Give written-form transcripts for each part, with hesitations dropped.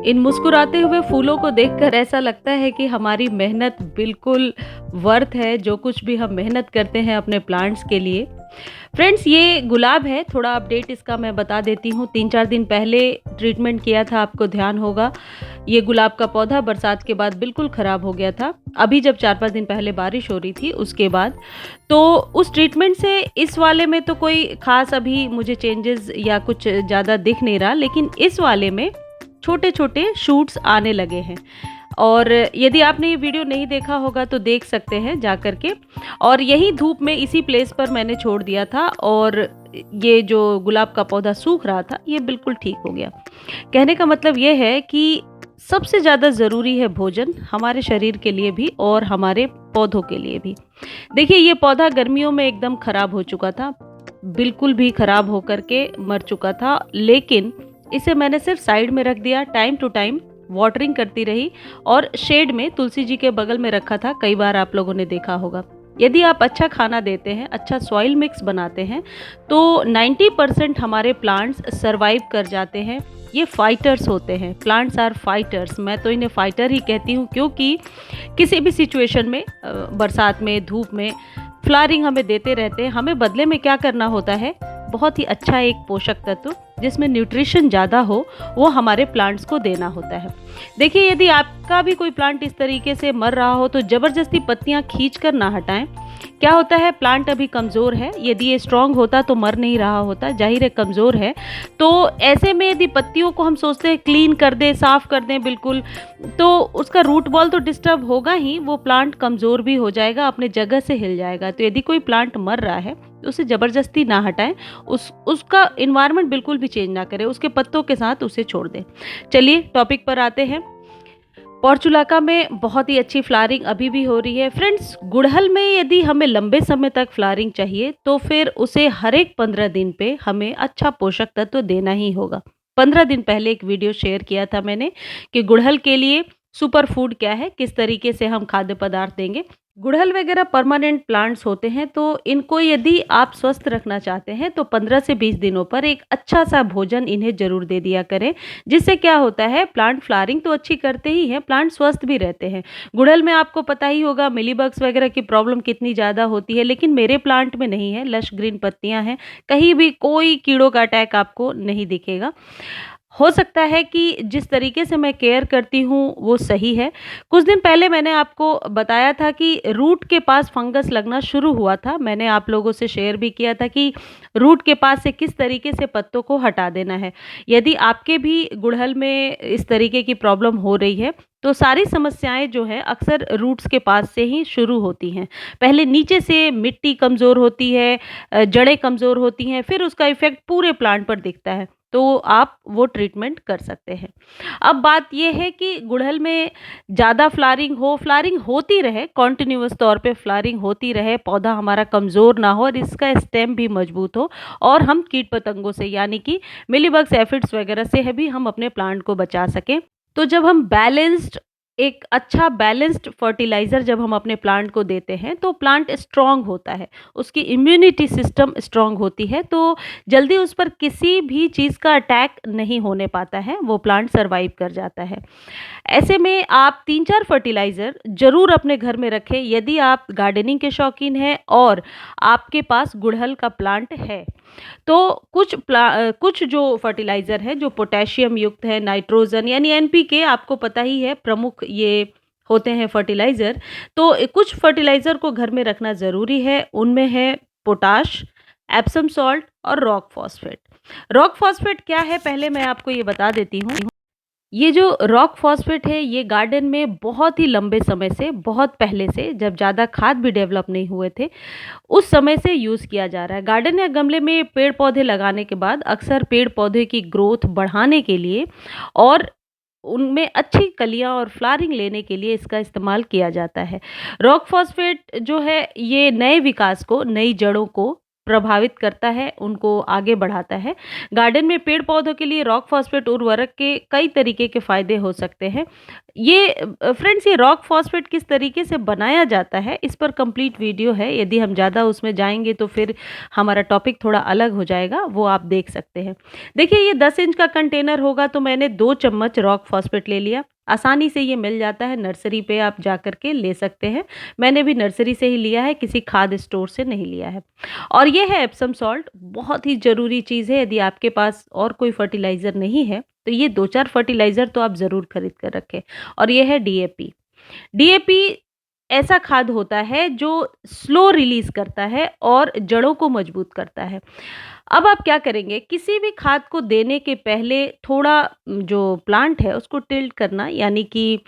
इन मुस्कुराते हुए फूलों को देखकर ऐसा लगता है कि हमारी मेहनत बिल्कुल वर्थ है, जो कुछ भी हम मेहनत करते हैं अपने प्लांट्स के लिए। फ्रेंड्स, ये गुलाब है, थोड़ा अपडेट इसका मैं बता देती हूँ। 3-4 दिन पहले ट्रीटमेंट किया था, आपको ध्यान होगा। ये गुलाब का पौधा बरसात के बाद बिल्कुल ख़राब हो गया था। अभी जब 4-5 दिन पहले बारिश हो रही थी उसके बाद, तो उस ट्रीटमेंट से इस वाले में तो कोई ख़ास अभी मुझे चेंजेस या कुछ ज़्यादा दिख नहीं रहा, लेकिन इस वाले में छोटे-छोटे शूट्स आने लगे हैं। और यदि आपने ये वीडियो नहीं देखा होगा तो देख सकते हैं जा कर के। और यही धूप में इसी प्लेस पर मैंने छोड़ दिया था और ये जो गुलाब का पौधा सूख रहा था ये बिल्कुल ठीक हो गया। कहने का मतलब ये है कि सबसे ज़्यादा ज़रूरी है भोजन, हमारे शरीर के लिए भी और हमारे पौधों के लिए भी। देखिए, ये पौधा गर्मियों में एकदम ख़राब हो चुका था, बिल्कुल भी ख़राब होकर के मर चुका था, लेकिन इसे मैंने सिर्फ साइड में रख दिया, टाइम टू टाइम वाटरिंग करती रही और शेड में तुलसी जी के बगल में रखा था। कई बार आप लोगों ने देखा होगा। यदि आप अच्छा खाना देते हैं, अच्छा सॉइल मिक्स बनाते हैं, तो 90% हमारे प्लांट्स सरवाइव कर जाते हैं। ये फाइटर्स होते हैं, प्लांट्स आर फाइटर्स। मैं तो इन्हें फाइटर ही कहती हूँ, क्योंकि किसी भी सिचुएशन में बरसात में, धूप में फ्लावरिंग हमें देते रहते हैं। हमें बदले में क्या करना होता है, बहुत ही अच्छा एक पोषक तत्व जिसमें न्यूट्रिशन ज़्यादा हो, वो हमारे प्लांट्स को देना होता है। देखिए, यदि आपका भी कोई प्लांट इस तरीके से मर रहा हो तो ज़बरदस्ती पत्तियां खींच कर ना हटाएं। क्या होता है, प्लांट अभी कमज़ोर है। यदि ये स्ट्रांग होता तो मर नहीं रहा होता, जाहिर है कमज़ोर है। तो ऐसे में यदि पत्तियों को हम सोचते हैं क्लीन कर दें, साफ़ कर दें बिल्कुल, तो उसका रूट बॉल तो डिस्टर्ब होगा ही, वो प्लांट कमज़ोर भी हो जाएगा, अपने जगह से हिल जाएगा। तो यदि कोई प्लांट मर रहा है तो उसे ज़बरदस्ती ना हटाएं, उसका एनवायरनमेंट बिल्कुल भी चेंज ना करें, उसके पत्तों के साथ उसे छोड़ दें। चलिए टॉपिक पर आते हैं। पोर्चुलाका में बहुत ही अच्छी फ्लावरिंग अभी भी हो रही है। फ्रेंड्स, गुड़हल में यदि हमें लंबे समय तक फ्लावरिंग चाहिए तो फिर उसे हर एक 15 दिन पे हमें अच्छा पोषक तत्व देना ही होगा। 15 दिन पहले एक वीडियो शेयर किया था मैंने कि गुड़हल के लिए सुपर फूड क्या है, किस तरीके से हम खाद्य पदार्थ देंगे। गुड़हल वगैरह परमानेंट प्लांट्स होते हैं, तो इनको यदि आप स्वस्थ रखना चाहते हैं तो 15 से 20 दिनों पर एक अच्छा सा भोजन इन्हें जरूर दे दिया करें। जिससे क्या होता है, प्लांट फ्लावरिंग तो अच्छी करते ही हैं, प्लांट स्वस्थ भी रहते हैं। गुड़हल में आपको पता ही होगा मिलीबग्स वगैरह की प्रॉब्लम कितनी ज़्यादा होती है, लेकिन मेरे प्लांट में नहीं है। लश ग्रीन पत्तियां हैं, कहीं भी कोई कीड़ों का अटैक आपको नहीं दिखेगा। हो सकता है कि जिस तरीके से मैं केयर करती हूँ वो सही है। कुछ दिन पहले मैंने आपको बताया था कि रूट के पास फंगस लगना शुरू हुआ था। मैंने आप लोगों से शेयर भी किया था कि रूट के पास से किस तरीके से पत्तों को हटा देना है। यदि आपके भी गुड़हल में इस तरीके की प्रॉब्लम हो रही है तो सारी समस्याएं जो है अक्सर रूट्स के पास से ही शुरू होती हैं। पहले नीचे से मिट्टी कमज़ोर होती है, जड़ें कमज़ोर होती हैं, फिर उसका इफ़ेक्ट पूरे प्लांट पर दिखता है। तो आप वो ट्रीटमेंट कर सकते हैं। अब बात ये है कि गुड़हल में ज़्यादा फ्लावरिंग होती रहे, कंटिन्यूअस तौर पे फ्लावरिंग होती रहे, पौधा हमारा कमज़ोर ना हो और इसका स्टेम भी मजबूत हो, और हम कीट पतंगों से यानी कि मिलीबग्स, एफिड्स वगैरह से है भी हम अपने प्लांट को बचा सकें। तो जब हम एक अच्छा बैलेंस्ड फर्टिलाइज़र जब हम अपने प्लांट को देते हैं तो प्लांट स्ट्रांग होता है, उसकी इम्यूनिटी सिस्टम स्ट्रांग होती है, तो जल्दी उस पर किसी भी चीज़ का अटैक नहीं होने पाता है, वो प्लांट सरवाइव कर जाता है। ऐसे में आप 3-4 फर्टिलाइज़र ज़रूर अपने घर में रखें यदि आप गार्डनिंग के शौकीन हैं और आपके पास गुड़हल का प्लांट है। तो कुछ जो फर्टिलाइज़र है जो पोटेशियम युक्त है, नाइट्रोजन यानी एनपीके, आपको पता ही है प्रमुख ये होते हैं फर्टिलाइज़र। तो कुछ फर्टिलाइज़र को घर में रखना ज़रूरी है, उनमें है पोटाश, एप्सम सॉल्ट और रॉक फॉस्फेट। रॉक फॉस्फेट क्या है, पहले मैं आपको ये बता देती हूँ। ये जो रॉक फॉस्फेट है ये गार्डन में बहुत ही लंबे समय से, बहुत पहले से, जब ज़्यादा खाद भी डेवलप नहीं हुए थे उस समय से यूज़ किया जा रहा है। गार्डन या गमले में पेड़ पौधे लगाने के बाद अक्सर पेड़ पौधे की ग्रोथ बढ़ाने के लिए और उनमें अच्छी कलियां और फ्लावरिंग लेने के लिए इसका इस्तेमाल किया जाता है। रॉक फॉस्फेट जो है ये नए विकास को, नई जड़ों को प्रभावित करता है, उनको आगे बढ़ाता है। गार्डन में पेड़-पौधों के लिए रॉक फॉस्फेट उर्वरक के कई तरीके के फ़ायदे हो सकते हैं। फ्रेंड्स, ये रॉक फॉस्फेट किस तरीके से बनाया जाता है, इस पर कंप्लीट वीडियो है। यदि हम ज़्यादा उसमें जाएँगे तो फिर हमारा टॉपिक थोड़ा अलग हो जाएगा, वो आप देख सकते हैं। देखिए, ये 10 इंच का कंटेनर होगा तो मैंने 2 चम्मच रॉक फॉस्फेट ले लिया। आसानी से ये मिल जाता है, नर्सरी पे आप जा कर के ले सकते हैं। मैंने भी नर्सरी से ही लिया है, किसी खाद स्टोर से नहीं लिया है। और ये है एप्सम सॉल्ट, बहुत ही ज़रूरी चीज़ है। यदि आपके पास और कोई फर्टिलाइज़र नहीं है, तो ये 2-4 फर्टिलाइज़र तो आप ज़रूर खरीद कर रखें। और ये है डीएपी। डीएपी ऐसा खाद होता है जो स्लो रिलीज़ करता है और जड़ों को मजबूत करता है। अब आप क्या करेंगे, किसी भी खाद को देने के पहले थोड़ा जो प्लांट है उसको टिल्ट करना, यानी कि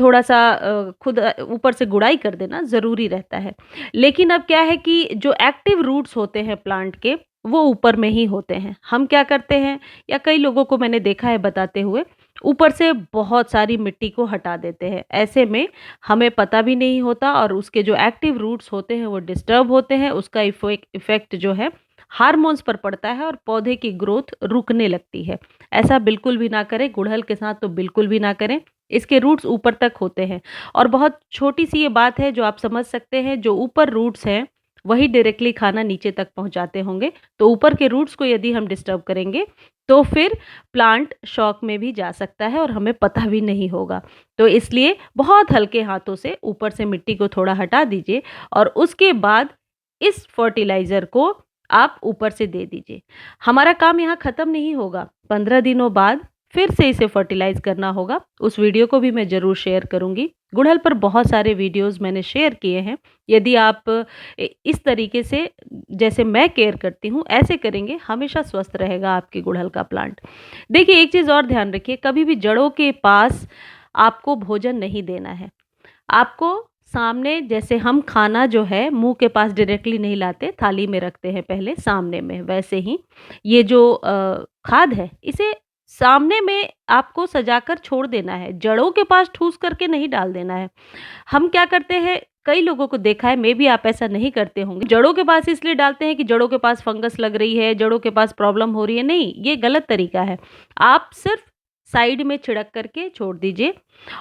थोड़ा-सा खुद ऊपर से गुड़ाई कर देना ज़रूरी रहता है। लेकिन अब क्या है कि जो एक्टिव रूट्स होते हैं प्लांट के, वो ऊपर में ही होते हैं। हम क्या करते हैं, या कई लोगों को मैंने देखा है बताते हुए, ऊपर से बहुत सारी मिट्टी को हटा देते हैं। ऐसे में हमें पता भी नहीं होता और उसके जो एक्टिव रूट्स होते हैं वो डिस्टर्ब होते हैं। उसका इफ़ेक्ट जो है हार्मोन्स पर पड़ता है और पौधे की ग्रोथ रुकने लगती है। ऐसा बिल्कुल भी ना करें, गुड़हल के साथ तो बिल्कुल भी ना करें। इसके रूट्स ऊपर तक होते हैं और बहुत छोटी-सी ये बात है जो आप समझ सकते हैं, जो ऊपर रूट्स हैं वही डायरेक्टली खाना नीचे तक पहुँचाते होंगे। तो ऊपर के रूट्स को यदि हम डिस्टर्ब करेंगे तो फिर प्लांट शॉक में भी जा सकता है और हमें पता भी नहीं होगा। तो इसलिए बहुत हल्के हाथों से ऊपर से मिट्टी को थोड़ा हटा दीजिए और उसके बाद इस फर्टिलाइज़र को आप ऊपर से दे दीजिए। हमारा काम यहाँ ख़त्म नहीं होगा, 15 दिनों बाद फिर से इसे फर्टिलाइज़ करना होगा। उस वीडियो को भी मैं ज़रूर शेयर करूँगी। गुड़हल पर बहुत सारे वीडियोज़ मैंने शेयर किए हैं। यदि आप इस तरीके से, जैसे मैं केयर करती हूँ, ऐसे करेंगे, हमेशा स्वस्थ रहेगा आपके गुड़हल का प्लांट। देखिए, एक चीज़ और ध्यान रखिए, कभी भी जड़ों के पास आपको भोजन नहीं देना है। आपको सामने, जैसे हम खाना जो है मुँह के पास डायरेक्टली नहीं लाते, थाली में रखते हैं पहले सामने में, वैसे ही ये जो खाद है इसे सामने में आपको सजाकर छोड़ देना है, जड़ों के पास ठूस करके नहीं डाल देना है। हम क्या करते हैं, कई लोगों को देखा है, मे बी आप ऐसा नहीं करते होंगे, जड़ों के पास इसलिए डालते हैं कि जड़ों के पास फंगस लग रही है, जड़ों के पास प्रॉब्लम हो रही है। नहीं, ये गलत तरीका है। आप सिर्फ साइड में छिड़क करके छोड़ दीजिए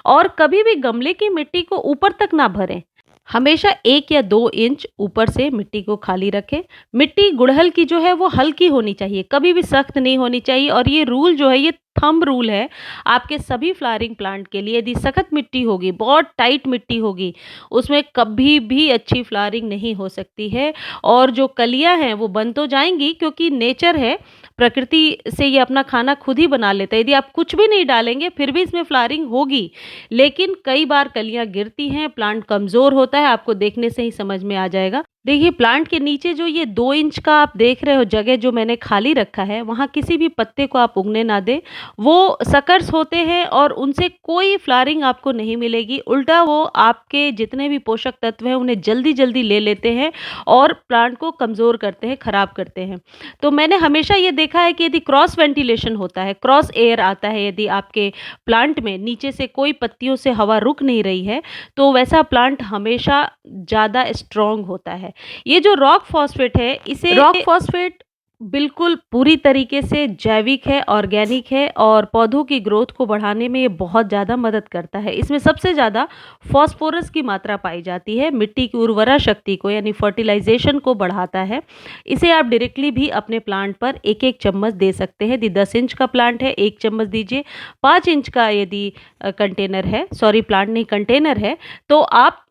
और कभी भी गमले की मिट्टी को ऊपर तक ना भरें। हमेशा 1 या 2 इंच ऊपर से मिट्टी को खाली रखें। मिट्टी गुड़हल की जो है वो हल्की होनी चाहिए, कभी भी सख्त नहीं होनी चाहिए। और ये रूल जो है, ये थंब रूल है आपके सभी फ्लावरिंग प्लांट के लिए। यदि सख्त मिट्टी होगी, बहुत टाइट मिट्टी होगी, उसमें कभी भी अच्छी फ्लावरिंग नहीं हो सकती है और जो कलियां हैं वो बन तो जाएंगी, क्योंकि नेचर है, प्रकृति से ये अपना खाना खुद ही बना लेता है। यदि आप कुछ भी नहीं डालेंगे फिर भी इसमें फ्लावरिंग होगी, लेकिन कई बार कलियां गिरती हैं, प्लांट कमज़ोर होता है, आपको देखने से ही समझ में आ जाएगा। देखिए, प्लांट के नीचे जो ये 2 इंच का आप देख रहे हो जगह जो मैंने खाली रखा है, वहाँ किसी भी पत्ते को आप उगने ना दें। वो सकर्स होते हैं और उनसे कोई फ्लावरिंग आपको नहीं मिलेगी। उल्टा वो आपके जितने भी पोषक तत्व हैं उन्हें जल्दी-जल्दी ले लेते हैं और प्लांट को कमज़ोर करते हैं, ख़राब करते हैं। तो मैंने हमेशा ये देखा है कि यदि क्रॉस वेंटिलेशन होता है, क्रॉस एयर आता है, यदि आपके प्लांट में नीचे से कोई पत्तियों से हवा रुक नहीं रही है, तो वैसा प्लांट हमेशा ज़्यादा स्ट्रॉन्ग होता है। ये जो रॉक फॉस्फेट है, इसे रॉक फॉस्फेट बिल्कुल पूरी तरीके से जैविक है, ऑर्गेनिक है और पौधों की ग्रोथ को बढ़ाने में ये बहुत ज़्यादा मदद करता है। इसमें सबसे ज़्यादा फास्फोरस की मात्रा पाई जाती है, मिट्टी की उर्वरा शक्ति को यानी फर्टिलाइजेशन को बढ़ाता है। इसे आप डायरेक्टली भी अपने प्लांट पर 1-1 चम्मच दे सकते हैं। यदि 10 इंच का प्लांट है 1 चम्मच दीजिए, 5 इंच का यदि कंटेनर है, सॉरी प्लांट नहीं कंटेनर है, तो आप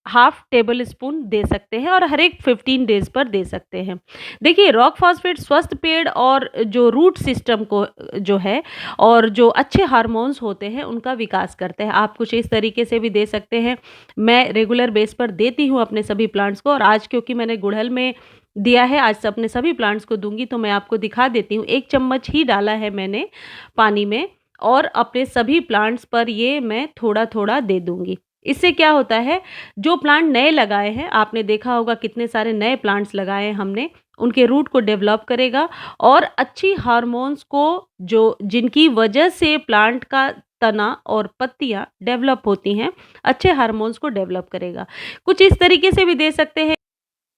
हाफ टेबल स्पून दे सकते हैं और हर एक 15 डेज पर दे सकते हैं। देखिए, रॉक फॉस्फेट स्वस्थ पेड़ और जो रूट सिस्टम को जो है और जो अच्छे हार्मोन्स होते हैं उनका विकास करते हैं। आप कुछ इस तरीके से भी दे सकते हैं। मैं रेगुलर बेस पर देती हूँ अपने सभी प्लांट्स को और आज क्योंकि मैंने गुड़हल में दिया है, आज अपने सभी प्लांट्स को दूंगी तो मैं आपको दिखा देती हूँ। 1 चम्मच ही डाला है मैंने पानी में और अपने सभी प्लांट्स पर ये मैं थोड़ा-थोड़ा दे दूंगी। इससे क्या होता है, जो प्लांट नए लगाए हैं, आपने देखा होगा कितने सारे नए प्लांट्स लगाए हैं हमने, उनके रूट को डेवलप करेगा और अच्छी हार्मोन्स को, जो जिनकी वजह से प्लांट का तना और पत्तियां डेवलप होती हैं, अच्छे हार्मोन्स को डेवलप करेगा। कुछ इस तरीके से भी दे सकते हैं।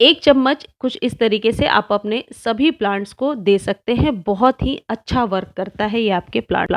1 चम्मच कुछ इस तरीके से आप अपने सभी प्लांट्स को दे सकते हैं। बहुत ही अच्छा वर्क करता है ये आपके प्लांट